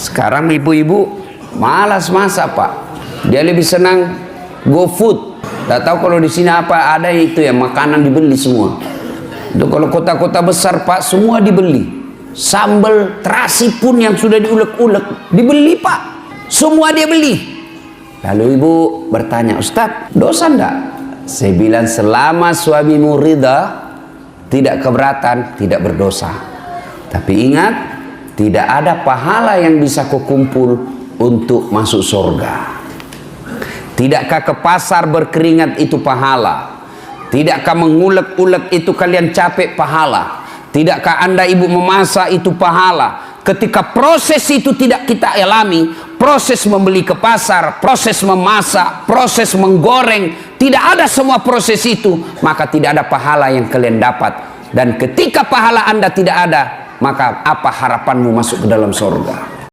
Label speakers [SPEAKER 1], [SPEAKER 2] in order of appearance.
[SPEAKER 1] Sekarang ibu-ibu malas masak, Pak. Dia lebih senang GoFood. Tidak tahu kalau di sini apa ada itu ya, makanan dibeli semua. Itu kalau kota-kota besar, Pak, semua dibeli. Sambal terasi pun yang sudah diulek-ulek dibeli, Pak. Semua dia beli. Lalu ibu bertanya, Ustadz, dosa enggak? Saya bilang, selama suamimu ridha, tidak keberatan, tidak berdosa. Tapi ingat, tidak ada pahala yang bisa kau kumpul untuk masuk surga. Tidakkah ke pasar berkeringat itu pahala? Tidakkah mengulek-ulek itu kalian capek pahala? Tidakkah anda ibu memasak itu pahala? Ketika proses itu tidak kita alami, proses membeli ke pasar, proses memasak, proses menggoreng, tidak ada semua proses itu, maka tidak ada pahala yang kalian dapat. Dan ketika pahala anda tidak ada, maka apa harapanmu masuk ke dalam surga?